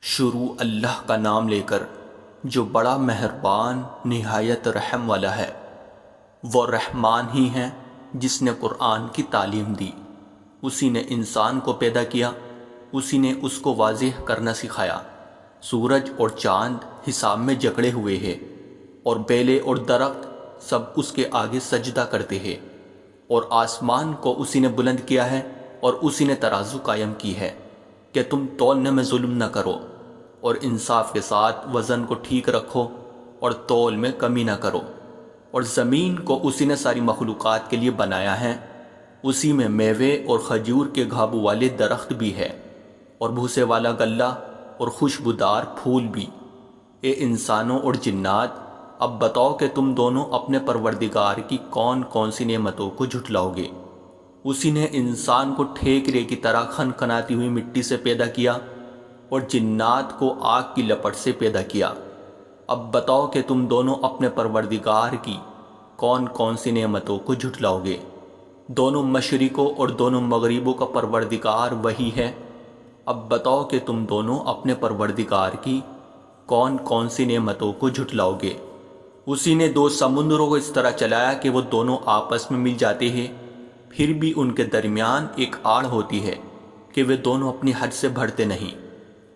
شروع اللہ کا نام لے کر جو بڑا مہربان نہایت رحم والا ہے۔ وہ رحمان ہی ہیں جس نے قرآن کی تعلیم دی، اسی نے انسان کو پیدا کیا، اسی نے اس کو واضح کرنا سکھایا۔ سورج اور چاند حساب میں جکڑے ہوئے ہیں، اور بیلے اور درخت سب اس کے آگے سجدہ کرتے ہیں، اور آسمان کو اسی نے بلند کیا ہے اور اسی نے ترازو قائم کی ہے کہ تم تولنے میں ظلم نہ کرو، اور انصاف کے ساتھ وزن کو ٹھیک رکھو اور تول میں کمی نہ کرو۔ اور زمین کو اسی نے ساری مخلوقات کے لیے بنایا ہے، اسی میں میوے اور کھجور کے گھابو والے درخت بھی ہے، اور بھوسے والا غلہ اور خوشبودار پھول بھی۔ اے انسانوں اور جنات، اب بتاؤ کہ تم دونوں اپنے پروردگار کی کون کون سی نعمتوں کو جھٹلاؤ گے۔ اسی نے انسان کو ٹھیکرے کی طرح کھنکھناتی ہوئی مٹی سے پیدا کیا اور جنات کو آگ کی لپٹ سے پیدا کیا۔ اب بتاؤ کہ تم دونوں اپنے پروردگار کی کون کون سی نعمتوں کو جھٹلاؤ گے۔ دونوں مشرقوں اور دونوں مغربوں کا پروردگار وہی ہے۔ اب بتاؤ کہ تم دونوں اپنے پروردگار کی کون کون سی نعمتوں کو جھٹلاؤ گے۔ اسی نے دو سمندروں کو اس طرح چلایا کہ وہ دونوں آپس میں مل جاتے ہیں، پھر بھی ان کے درمیان ایک آڑ ہوتی ہے کہ وہ دونوں اپنی حد سے بڑھتے نہیں۔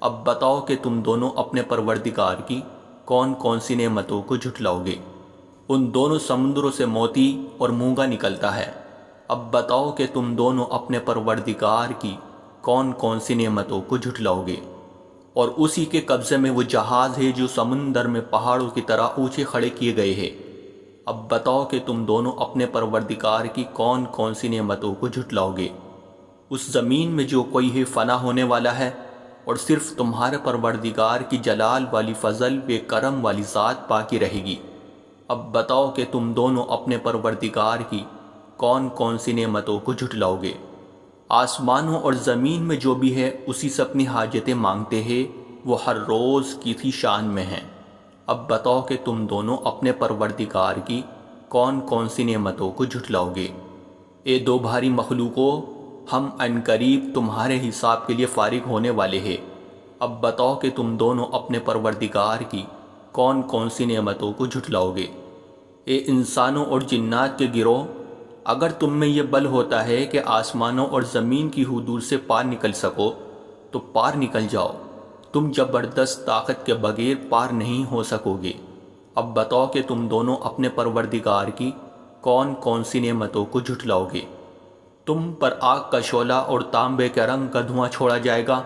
اب بتاؤ کہ تم دونوں اپنے پروردگار کی کون کون سی نعمتوں کو جھٹلاؤ گے۔ ان دونوں سمندروں سے موتی اور مونگا نکلتا ہے۔ اب بتاؤ کہ تم دونوں اپنے پروردگار کی کون کون سی نعمتوں کو جھٹلاؤ گے۔ اور اسی کے قبضے میں وہ جہاز ہے جو سمندر میں پہاڑوں کی طرح اونچے کھڑے کیے گئے ہیں۔ اب بتاؤ کہ تم دونوں اپنے پروردگار کی کون کون سی نعمتوں کو جھٹلاؤ گے۔ اس زمین میں جو کوئی ہے فنا ہونے والا ہے، اور صرف تمہارے پروردگار کی جلال والی فضل بے کرم والی ذات باقی رہے گی۔ اب بتاؤ کہ تم دونوں اپنے پروردگار کی کون کون سی نعمتوں کو جھٹلاؤ گے۔ آسمانوں اور زمین میں جو بھی ہے اسی سے اپنی حاجتیں مانگتے ہیں، وہ ہر روز کی تھی شان میں ہیں۔ اب بتاؤ کہ تم دونوں اپنے پروردگار کی کون کون سی نعمتوں کو جھٹلاؤ گے۔ اے دو بھاری مخلوقوں، ہم عنقریب تمہارے حساب کے لیے فارغ ہونے والے ہیں۔ اب بتاؤ کہ تم دونوں اپنے پروردگار کی کون کون سی نعمتوں کو جھٹلاؤ گے۔ اے انسانوں اور جنات کے گروہ، اگر تم میں یہ بل ہوتا ہے کہ آسمانوں اور زمین کی حدود سے پار نکل سکو تو پار نکل جاؤ، تم زبردست طاقت کے بغیر پار نہیں ہو سکو گے۔ اب بتاؤ کہ تم دونوں اپنے پروردگار کی کون کون سی نعمتوں کو جھٹلاؤ گے۔ تم پر آگ کا شعلہ اور تانبے کے رنگ کا دھواں چھوڑا جائے گا،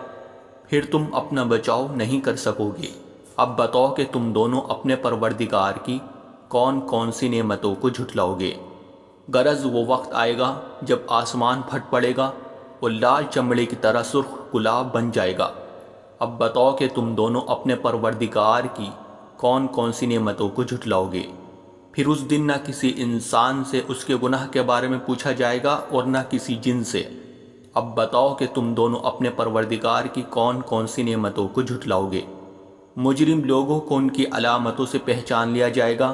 پھر تم اپنا بچاؤ نہیں کر سکو گے۔ اب بتاؤ کہ تم دونوں اپنے پروردگار کی کون کون سی نعمتوں کو جھٹلاؤ گے۔ غرض وہ وقت آئے گا جب آسمان پھٹ پڑے گا اور لال چمڑے کی طرح سرخ گلاب بن جائے گا۔ اب بتاؤ کہ تم دونوں اپنے پروردگار کی کون کون سی نعمتوں کو جھٹلاؤ گے۔ پھر اس دن نہ کسی انسان سے اس کے گناہ کے بارے میں پوچھا جائے گا اور نہ کسی جن سے۔ اب بتاؤ کہ تم دونوں اپنے پروردگار کی کون کون سی نعمتوں کو جھٹلاؤ گے۔ مجرم لوگوں کو ان کی علامتوں سے پہچان لیا جائے گا،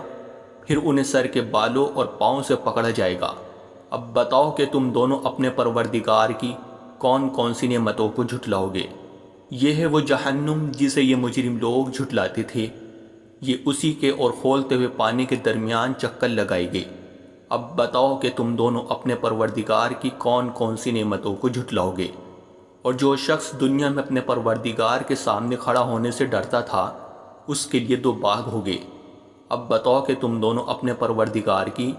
پھر انہیں سر کے بالوں اور پاؤں سے پکڑا جائے گا۔ اب بتاؤ کہ تم دونوں اپنے پروردگار کی کون کون سی نعمتوں کو جھٹلاؤ گے۔ یہ ہے وہ جہنم جسے یہ مجرم لوگ جھٹلاتے تھے، یہ اسی کے اور کھولتے ہوئے پانی کے درمیان چکر لگائے گی۔ اب بتاؤ کہ تم دونوں اپنے پروردگار کی کون کون سی نعمتوں کو جھٹلاؤ گے۔ اور جو شخص دنیا میں اپنے پروردگار کے سامنے کھڑا ہونے سے ڈرتا تھا، اس کے لیے دو باغ ہو گئے۔ اب بتاؤ کہ تم دونوں اپنے پروردگار کی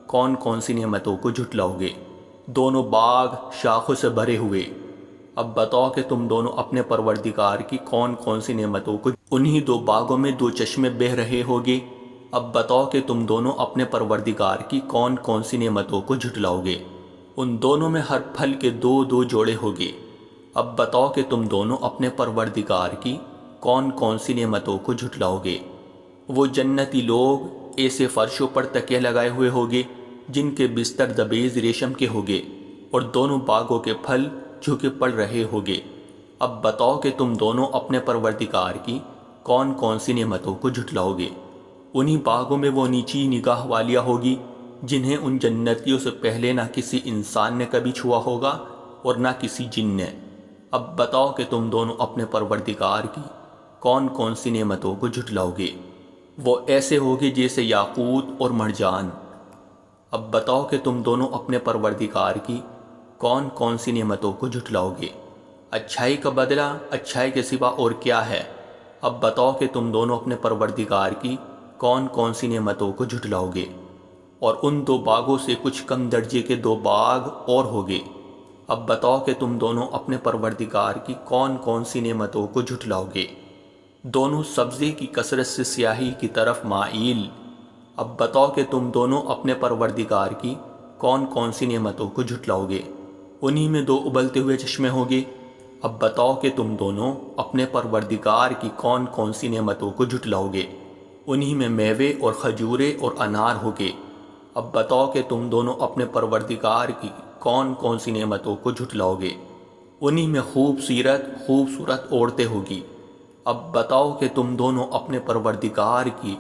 کون کون سی نعمتوں کو جھٹلاؤ گے۔ دونوں باغ شاخوں سے بھرے ہوئے۔ اب بتاؤ کہ تم دونوں اپنے پروردگار کی کون کون سی نعمتوں کو۔ انہی دو باغوں میں دو چشمے بہہ رہے ہوگے۔ اب بتاؤ کہ تم دونوں اپنے پروردگار کی کون کون سی نعمتوں کو جھٹلاؤ گے۔ ان دونوں میں ہر پھل کے دو دو جوڑے ہوگے۔ اب بتاؤ کہ تم دونوں اپنے پروردگار کی کون کون سی نعمتوں کو جھٹلاؤ گے۔ وہ جنتی لوگ ایسے فرشوں پر تکیے لگائے ہوئے ہوگے جن کے بستر زبیز ریشم کے ہوگے، اور دونوں باغوں کے پھل جھکے پڑ رہے ہوگے۔ اب بتاؤ کہ تم دونوں اپنے پروردگار کی کون کون سی نعمتوں کو جھٹلاؤ گے۔ انہی باغوں میں وہ نیچی نگاہ والیاں ہوگی جنہیں ان جنتیوں سے پہلے نہ کسی انسان نے کبھی چھوا ہوگا اور نہ کسی جن نے۔ اب بتاؤ کہ تم دونوں اپنے پروردگار کی کون کون سی نعمتوں کو جھٹلاؤ گے؟ وہ ایسے ہوگے جیسے یاقوت اور مرجان۔ اب بتاؤ کہ تم دونوں اپنے پروردگار کی کون کون سی نعمتوں کو جھٹلاؤ گے؟ اچھائی کا بدلہ اچھائی کے سوا اور کیا ہے؟ اب بتاؤ کہ تم دونوں اپنے پروردگار کی کون کون سی نعمتوں کو جھٹلاؤ گے؟ اور ان دو باغوں سے کچھ کم درجے کے دو باغ اور ہوگے۔ اب بتاؤ کہ تم دونوں اپنے پروردگار کی کون کون سی نعمتوں کو جھٹلاؤ گے؟ دونوں سبزے کی کثرت سے سیاہی کی طرف مائل۔ اب بتاؤ کہ تم دونوں اپنے پروردگار کی کون کون سی نعمتوں کو جھٹلاؤ گے؟ انہی میں دو ابلتے ہوئے چشمے ہوں گے۔ اب بتاؤ کہ تم دونوں اپنے پروردگار کی کون کون سی نعمتوں کو جھٹلاؤ گے؟ انہی میں میوے اور کھجورے اور انار ہوگے۔ اب بتاؤ کہ تم دونوں اپنے پروردگار کی کون کون سی نعمتوں کو جھٹلاؤ گے؟ انہی میں خوبصورت عورتیں ہوگی۔ اب بتاؤ کہ تم دونوں اپنے پروردگار کی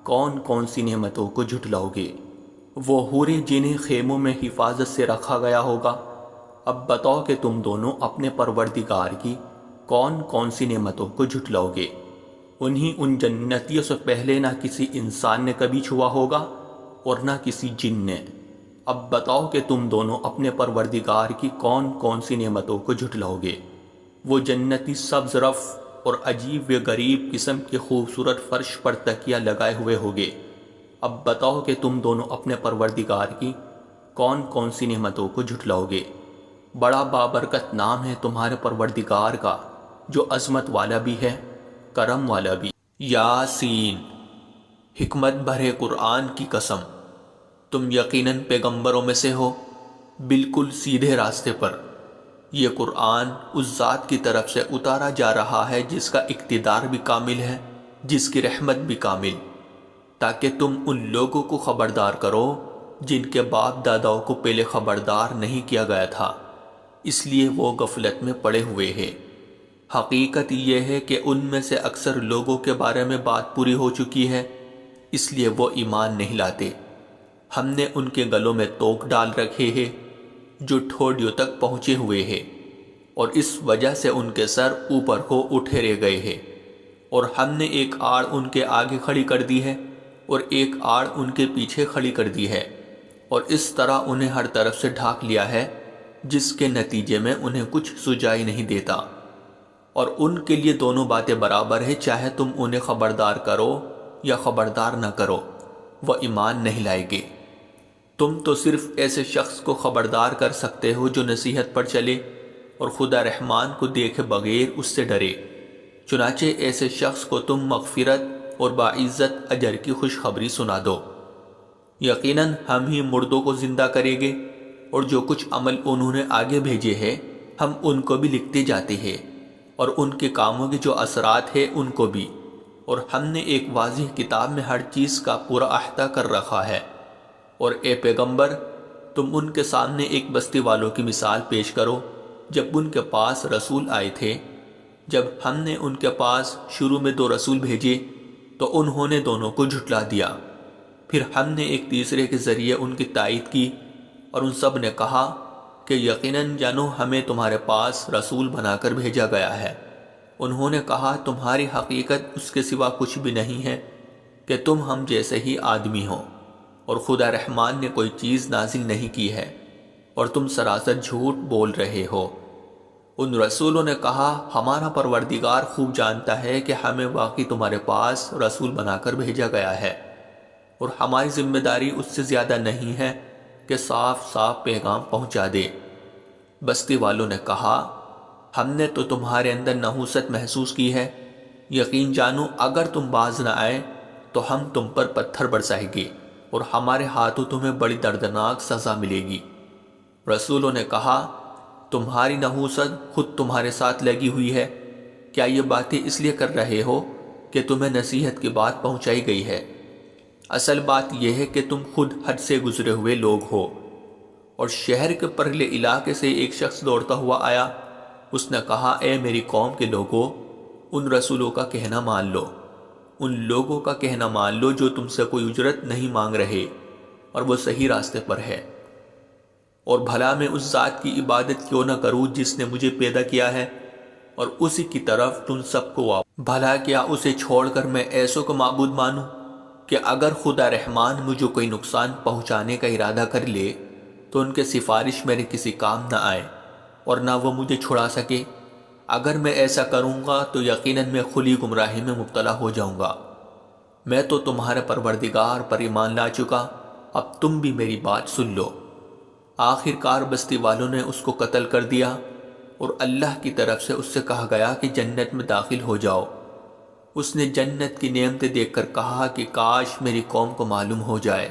کون کون سی نعمتوں کو جھٹلاؤ گے؟ وہ حوریں جنہیں خیموں میں حفاظت سے رکھا گیا ہوگا۔ اب بتاؤ کہ تم دونوں اپنے پروردگار کی کون کون سی نعمتوں کو جھٹلاؤ گے؟ انہی ان جنتیوں سے پہلے نہ کسی انسان نے کبھی چھوا ہوگا اور نہ کسی جن نے۔ اب بتاؤ کہ تم دونوں اپنے پروردگار کی کون کون سی نعمتوں کو جھٹلاؤ گے؟ وہ جنتی سبز رف اور عجیب و غریب قسم کے خوبصورت فرش پر تکیہ لگائے ہوئے ہوگے۔ اب بتاؤ کہ تم دونوں اپنے پروردگار کی کون کون سی نعمتوں کو جھٹلاؤ گے؟ بڑا بابرکت نام ہے تمہارے پروردگار کا، جو عظمت والا بھی ہے، کرم والا بھی۔ یاسین، حکمت بھرے قرآن کی قسم، تم یقیناً پیغمبروں میں سے ہو، بالکل سیدھے راستے پر۔ یہ قرآن اس ذات کی طرف سے اتارا جا رہا ہے جس کا اقتدار بھی کامل ہے، جس کی رحمت بھی کامل، تاکہ تم ان لوگوں کو خبردار کرو جن کے باپ داداؤں کو پہلے خبردار نہیں کیا گیا تھا، اس لیے وہ غفلت میں پڑے ہوئے ہیں۔ حقیقت یہ ہے کہ ان میں سے اکثر لوگوں کے بارے میں بات پوری ہو چکی ہے، اس لیے وہ ایمان نہیں لاتے۔ ہم نے ان کے گلوں میں توق ڈال رکھے ہیں جو ٹھوڑیوں تک پہنچے ہوئے ہیں، اور اس وجہ سے ان کے سر اوپر کو اٹھے رہ گئے ہیں، اور ہم نے ایک آڑ ان کے آگے کھڑی کر دی ہے اور ایک آڑ ان کے پیچھے کھڑی کر دی ہے، اور اس طرح انہیں ہر طرف سے ڈھانک لیا ہے، جس کے نتیجے میں انہیں کچھ سجائی نہیں دیتا۔ اور ان کے لیے دونوں باتیں برابر ہیں، چاہے تم انہیں خبردار کرو یا خبردار نہ کرو، وہ ایمان نہیں لائیں گے۔ تم تو صرف ایسے شخص کو خبردار کر سکتے ہو جو نصیحت پر چلے اور خدا رحمان کو دیکھے بغیر اس سے ڈرے۔ چنانچہ ایسے شخص کو تم مغفرت اور باعزت اجر کی خوشخبری سنا دو۔ یقیناً ہم ہی مردوں کو زندہ کریں گے، اور جو کچھ عمل انہوں نے آگے بھیجے ہیں ہم ان کو بھی لکھتے جاتے ہیں، اور ان کے کاموں کے جو اثرات ہیں ان کو بھی، اور ہم نے ایک واضح کتاب میں ہر چیز کا پورا احاطہ کر رکھا ہے۔ اور اے پیغمبر، تم ان کے سامنے ایک بستی والوں کی مثال پیش کرو جب ان کے پاس رسول آئے تھے۔ جب ہم نے ان کے پاس شروع میں 2 رسول بھیجے تو انہوں نے دونوں کو جھٹلا دیا، پھر ہم نے ایک تیسرے کے ذریعے ان کی تائید کی، اور ان سب نے کہا کہ یقیناً جانو ہمیں تمہارے پاس رسول بنا کر بھیجا گیا ہے۔ انہوں نے کہا تمہاری حقیقت اس کے سوا کچھ بھی نہیں ہے کہ تم ہم جیسے ہی آدمی ہو، اور خدا رحمان نے کوئی چیز نازل نہیں کی ہے، اور تم سراسر جھوٹ بول رہے ہو۔ ان رسولوں نے کہا ہمارا پروردگار خوب جانتا ہے کہ ہمیں واقعی تمہارے پاس رسول بنا کر بھیجا گیا ہے، اور ہماری ذمہ داری اس سے زیادہ نہیں ہے کہ صاف صاف پیغام پہنچا دے۔ بستی والوں نے کہا ہم نے تو تمہارے اندر نحوست محسوس کی ہے، یقین جانو اگر تم باز نہ آئے تو ہم تم پر پتھر برسائیں گے، اور ہمارے ہاتھوں تمہیں بڑی دردناک سزا ملے گی۔ رسولوں نے کہا تمہاری نحوست خود تمہارے ساتھ لگی ہوئی ہے، کیا یہ باتیں اس لیے کر رہے ہو کہ تمہیں نصیحت کی بات پہنچائی گئی ہے؟ اصل بات یہ ہے کہ تم خود حد سے گزرے ہوئے لوگ ہو۔ اور شہر کے پرلے علاقے سے ایک شخص دوڑتا ہوا آیا، اس نے کہا اے میری قوم کے لوگوں، ان رسولوں کا کہنا مان لو، ان لوگوں کا کہنا مان لو جو تم سے کوئی اجرت نہیں مانگ رہے اور وہ صحیح راستے پر ہے، اور بھلا میں اس ذات کی عبادت کیوں نہ کروں جس نے مجھے پیدا کیا ہے اور اسی کی طرف تم سب کو واپس بھلا کیا اسے چھوڑ کر میں ایسوں کو معبود مانوں کہ اگر خدا رحمان مجھے کوئی نقصان پہنچانے کا ارادہ کر لے تو ان کے سفارش میرے کسی کام نہ آئے اور نہ وہ مجھے چھڑا سکے؟ اگر میں ایسا کروں گا تو یقیناً میں کھلی گمراہی میں مبتلا ہو جاؤں گا۔ میں تو تمہارے پروردگار پر ایمان لا چکا، اب تم بھی میری بات سن لو۔ آخر کار بستی والوں نے اس کو قتل کر دیا اور اللہ کی طرف سے اس سے کہا گیا کہ جنت میں داخل ہو جاؤ۔ اس نے جنت کی نعمتیں دیکھ کر کہا کہ کاش میری قوم کو معلوم ہو جائے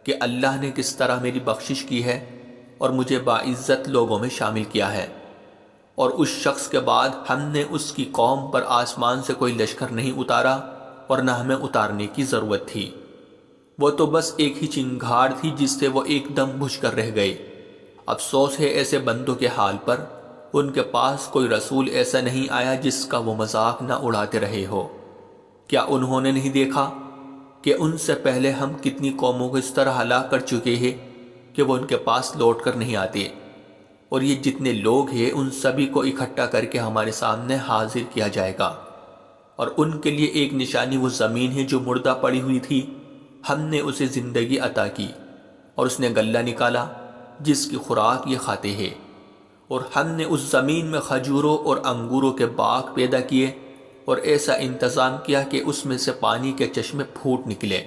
کہ اللہ نے کس طرح میری بخشش کی ہے اور مجھے باعزت لوگوں میں شامل کیا ہے۔ اور اس شخص کے بعد ہم نے اس کی قوم پر آسمان سے کوئی لشکر نہیں اتارا اور نہ ہمیں اتارنے کی ضرورت تھی۔ وہ تو بس ایک ہی چنگھاڑ تھی جس سے وہ ایک دم بجھ کر رہ گئے۔ افسوس ہے ایسے بندوں کے حال پر، ان کے پاس کوئی رسول ایسا نہیں آیا جس کا وہ مذاق نہ اڑاتے رہے ہو۔ کیا انہوں نے نہیں دیکھا کہ ان سے پہلے ہم کتنی قوموں کو اس طرح ہلاک کر چکے ہیں کہ وہ ان کے پاس لوٹ کر نہیں آتے؟ اور یہ جتنے لوگ ہیں ان سبھی کو اکٹھا کر کے ہمارے سامنے حاضر کیا جائے گا، اور ان کے لیے ایک نشانی وہ زمین ہے جو مردہ پڑی ہوئی تھی، ہم نے اسے زندگی عطا کی اور اس نے غلہ نکالا جس کی خوراک یہ کھاتے ہیں، اور ہم نے اس زمین میں کھجوروں اور انگوروں کے باغ پیدا کیے اور ایسا انتظام کیا کہ اس میں سے پانی کے چشمے پھوٹ نکلے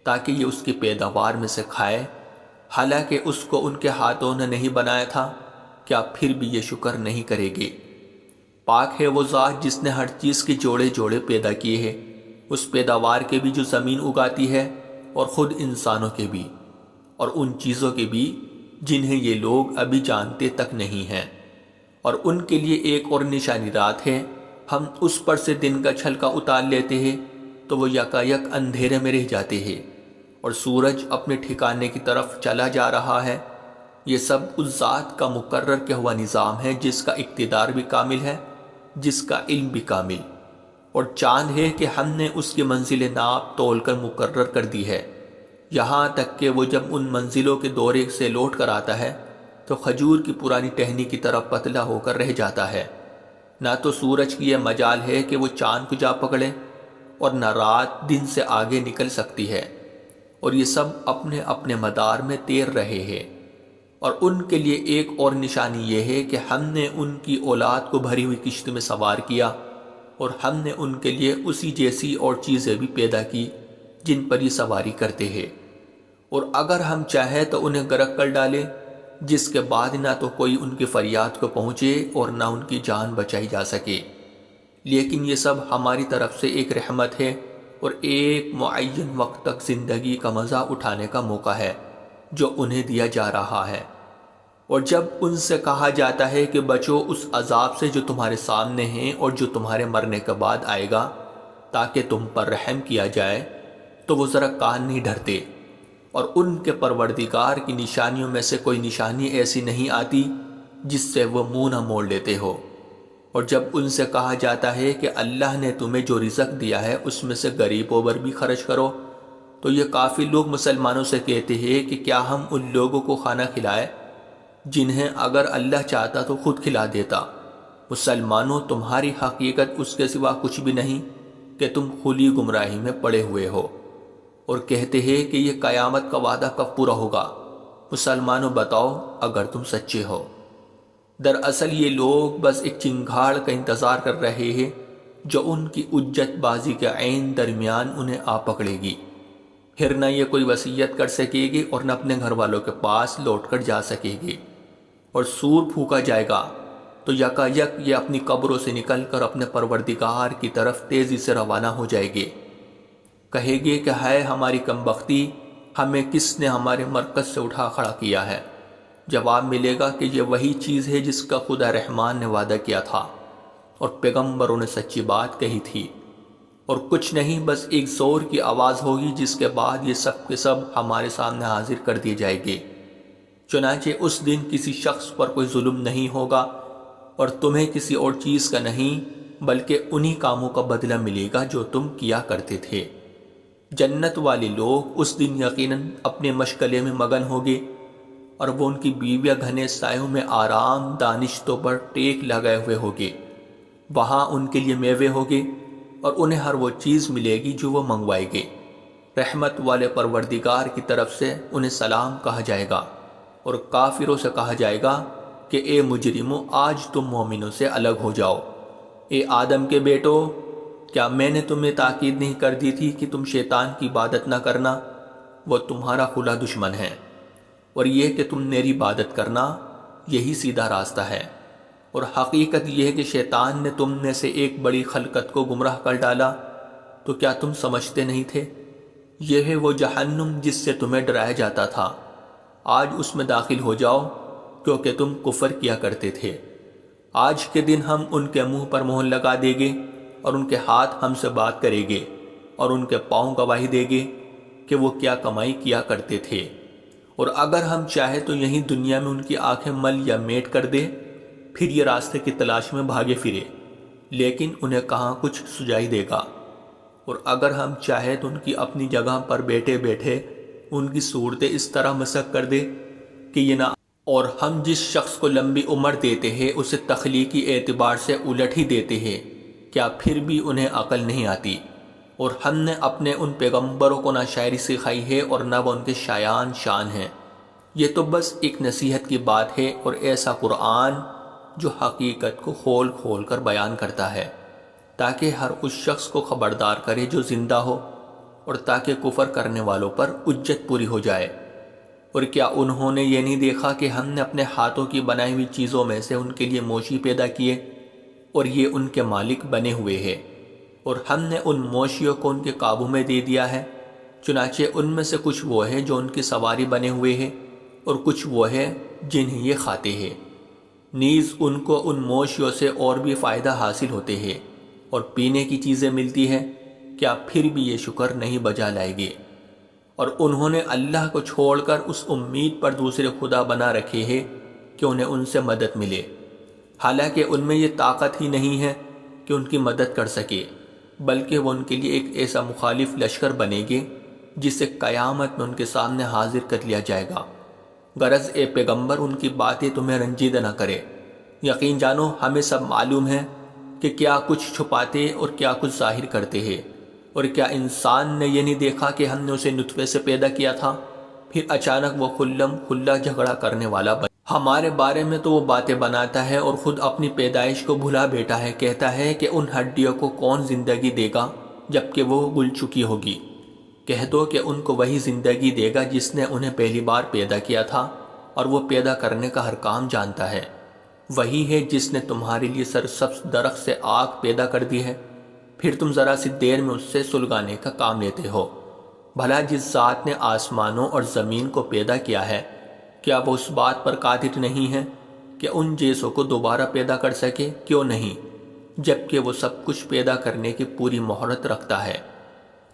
تاکہ یہ اس کی پیداوار میں سے کھائے، حالانکہ اس کو ان کے ہاتھوں نے نہیں بنایا تھا۔ کیا پھر بھی یہ شکر نہیں کرے گے؟ پاک ہے وہ ذات جس نے ہر چیز کے جوڑے جوڑے پیدا کیے ہیں، اس پیداوار کے بھی جو زمین اگاتی ہے اور خود انسانوں کے بھی، اور ان چیزوں کے بھی جنہیں یہ لوگ ابھی جانتے تک نہیں ہیں۔ اور ان کے لیے ایک اور نشانی رات ہے، ہم اس پر سے دن کا چھلکا اتار لیتے ہیں تو وہ یکایک اندھیرے میں رہ جاتے ہیں اور سورج اپنے ٹھکانے کی طرف چلا جا رہا ہے۔ یہ سب اس ذات کا مقرر کیا ہوا نظام ہے جس کا اقتدار بھی کامل ہے، جس کا علم بھی کامل، اور چاند ہے کہ ہم نے اس کی منزل ناپ تول کر مقرر کر دی ہے، یہاں تک کہ وہ جب ان منزلوں کے دورے سے لوٹ کر آتا ہے تو کھجور کی پرانی ٹہنی کی طرف پتلا ہو کر رہ جاتا ہے۔ نہ تو سورج کی یہ مجال ہے کہ وہ چاند کو جا پکڑے اور نہ رات دن سے آگے نکل سکتی ہے، اور یہ سب اپنے اپنے مدار میں تیر رہے ہیں۔ اور ان کے لیے ایک اور نشانی یہ ہے کہ ہم نے ان کی اولاد کو بھری ہوئی کشتی میں سوار کیا، اور ہم نے ان کے لیے اسی جیسی اور چیزیں بھی پیدا کی جن پر یہ سواری کرتے ہیں، اور اگر ہم چاہیں تو انہیں غرق کر ڈالے، جس کے بعد نہ تو کوئی ان کی فریاد کو پہنچے اور نہ ان کی جان بچائی جا سکے۔ لیکن یہ سب ہماری طرف سے ایک رحمت ہے اور ایک معین وقت تک زندگی کا مزہ اٹھانے کا موقع ہے جو انہیں دیا جا رہا ہے۔ اور جب ان سے کہا جاتا ہے کہ بچو اس عذاب سے جو تمہارے سامنے ہیں اور جو تمہارے مرنے کے بعد آئے گا تاکہ تم پر رحم کیا جائے، تو وہ ذرا کان نہیں دھرتے، اور ان کے پروردگار کی نشانیوں میں سے کوئی نشانی ایسی نہیں آتی جس سے وہ منہ نہ موڑ لیتے ہو۔ اور جب ان سے کہا جاتا ہے کہ اللہ نے تمہیں جو رزق دیا ہے اس میں سے غریبوں پر بھی خرچ کرو، تو یہ کافی لوگ مسلمانوں سے کہتے ہیں کہ کیا ہم ان لوگوں کو کھانا کھلائے جنہیں اگر اللہ چاہتا تو خود کھلا دیتا۔ مسلمانوں، تمہاری حقیقت اس کے سوا کچھ بھی نہیں کہ تم کھلی گمراہی میں پڑے ہوئے ہو، اور کہتے ہیں کہ یہ قیامت کا وعدہ کب پورا ہوگا؟ مسلمانوں بتاؤ اگر تم سچے ہو۔ دراصل یہ لوگ بس ایک چنگھاڑ کا انتظار کر رہے ہیں جو ان کی اجت بازی کے عین درمیان انہیں آ پکڑے گی، پھر نہ یہ کوئی وصیت کر سکے گی اور نہ اپنے گھر والوں کے پاس لوٹ کر جا سکے گی۔ اور سور پھونکا جائے گا تو یکایک یہ اپنی قبروں سے نکل کر اپنے پروردگار کی طرف تیزی سے روانہ ہو جائے گی۔ کہے گی کہ ہے ہماری کمبختی، ہمیں کس نے ہمارے مرکز سے اٹھا کھڑا کیا ہے؟ جواب ملے گا کہ یہ وہی چیز ہے جس کا خدا رحمان نے وعدہ کیا تھا اور پیغمبروں نے سچی بات کہی تھی، اور کچھ نہیں، بس ایک زور کی آواز ہوگی جس کے بعد یہ سب کے سب ہمارے سامنے حاضر کر دیے جائے گے۔ چنانچہ اس دن کسی شخص پر کوئی ظلم نہیں ہوگا اور تمہیں کسی اور چیز کا نہیں بلکہ انہی کاموں کا بدلہ ملے گا جو تم کیا کرتے تھے۔ جنت والے لوگ اس دن یقیناً اپنے مشغلے میں مگن ہوگے، اور وہ ان کی بیویاں گھنے سایوں میں آرام دانشتوں پر ٹیک لگائے ہوئے ہوگے۔ وہاں ان کے لیے میوے ہوگے اور انہیں ہر وہ چیز ملے گی جو وہ منگوائے گے۔ رحمت والے پروردگار کی طرف سے انہیں سلام کہا جائے گا، اور کافروں سے کہا جائے گا کہ اے مجرموں، آج تم مومنوں سے الگ ہو جاؤ۔ اے آدم کے بیٹو، کیا میں نے تمہیں تاکید نہیں کر دی تھی کہ تم شیطان کی عبادت نہ کرنا؟ وہ تمہارا کھلا دشمن ہے، اور یہ کہ تم میری عبادت کرنا، یہی سیدھا راستہ ہے۔ اور حقیقت یہ ہے کہ شیطان نے تم میں سے ایک بڑی خلقت کو گمراہ کر ڈالا، تو کیا تم سمجھتے نہیں تھے؟ یہ ہے وہ جہنم جس سے تمہیں ڈرایا جاتا تھا، آج اس میں داخل ہو جاؤ، کیونکہ تم کفر کیا کرتے تھے۔ آج کے دن ہم ان کے منہ پر مہر لگا دیں گے، اور ان کے ہاتھ ہم سے بات کریں گے، اور ان کے پاؤں گواہی دیں گے کہ وہ کیا کمائی کیا کرتے تھے۔ اور اگر ہم چاہیں تو یہیں دنیا میں ان کی آنکھیں مل یا میٹ کر دے، پھر یہ راستے کی تلاش میں بھاگے پھرے، لیکن انہیں کہاں کچھ سجائی دے گا۔ اور اگر ہم چاہیں تو ان کی اپنی جگہ پر بیٹھے بیٹھے ان کی صورتیں اس طرح مسخ کر دے کہ یہ نہ، اور ہم جس شخص کو لمبی عمر دیتے ہیں اسے تخلیقی اعتبار سے الٹ ہی دیتے ہیں، کیا پھر بھی انہیں عقل نہیں آتی؟ اور ہم نے اپنے ان پیغمبروں کو نہ شاعری سکھائی ہے اور نہ وہ ان کے شایان شان ہیں۔ یہ تو بس ایک نصیحت کی بات ہے، اور ایسا قرآن جو حقیقت کو کھول کھول کر بیان کرتا ہے، تاکہ ہر اس شخص کو خبردار کرے جو زندہ ہو، اور تاکہ کفر کرنے والوں پر حجت پوری ہو جائے۔ اور کیا انہوں نے یہ نہیں دیکھا کہ ہم نے اپنے ہاتھوں کی بنائی ہوئی چیزوں میں سے ان کے لیے موشی پیدا کیے، اور یہ ان کے مالک بنے ہوئے ہیں، اور ہم نے ان موشیوں کو ان کے قابو میں دے دیا ہے، چنانچہ ان میں سے کچھ وہ ہیں جو ان کی سواری بنے ہوئے ہیں، اور کچھ وہ ہیں جنہیں یہ کھاتے ہیں۔ نیز ان کو ان موشیوں سے اور بھی فائدہ حاصل ہوتے ہیں، اور پینے کی چیزیں ملتی ہیں، کیا پھر بھی یہ شکر نہیں بجا لائے گے؟ اور انہوں نے اللہ کو چھوڑ کر اس امید پر دوسرے خدا بنا رکھے ہیں کہ انہیں ان سے مدد ملے، حالانکہ ان میں یہ طاقت ہی نہیں ہے کہ ان کی مدد کر سکے، بلکہ وہ ان کے لیے ایک ایسا مخالف لشکر بنے گے جسے قیامت میں ان کے سامنے حاضر کر لیا جائے گا۔ غرض اے پیغمبر، ان کی باتیں تمہیں رنجیدہ نہ کرے۔ یقین جانو ہمیں سب معلوم ہے کہ کیا کچھ چھپاتے اور کیا کچھ ظاہر کرتے ہیں۔ اور کیا انسان نے یہ نہیں دیکھا کہ ہم نے اسے نطفے سے پیدا کیا تھا، پھر اچانک وہ کھلم کھلا جھگڑا کرنے والا بنا۔ ہمارے بارے میں تو وہ باتیں بناتا ہے اور خود اپنی پیدائش کو بھلا بیٹھا ہے، کہتا ہے کہ ان ہڈیوں کو کون زندگی دے گا جبکہ وہ گل چکی ہوگی۔ کہہ دو کہ ان کو وہی زندگی دے گا جس نے انہیں پہلی بار پیدا کیا تھا، اور وہ پیدا کرنے کا ہر کام جانتا ہے۔ وہی ہے جس نے تمہارے لیے سرسبز درخت سے آگ پیدا کر دی ہے، پھر تم ذرا سی دیر میں اس سے سلگانے کا کام لیتے ہو۔ بھلا جس ذات نے آسمانوں اور زمین کو پیدا کیا ہے، کیا وہ اس بات پر قادر نہیں ہے کہ ان جیسوں کو دوبارہ پیدا کر سکے؟ کیوں نہیں، جبکہ وہ سب کچھ پیدا کرنے کی پوری مہارت رکھتا ہے۔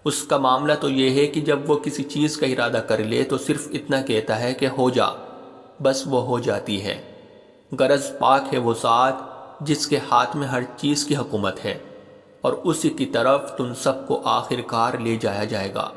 اس کا معاملہ تو یہ ہے کہ جب وہ کسی چیز کا ارادہ کر لے تو صرف اتنا کہتا ہے کہ ہو جا، بس وہ ہو جاتی ہے۔ غرض پاک ہے وہ ذات جس کے ہاتھ میں ہر چیز کی حکومت ہے، اور اسی کی طرف تم سب کو آخر کار لے جایا جائے گا۔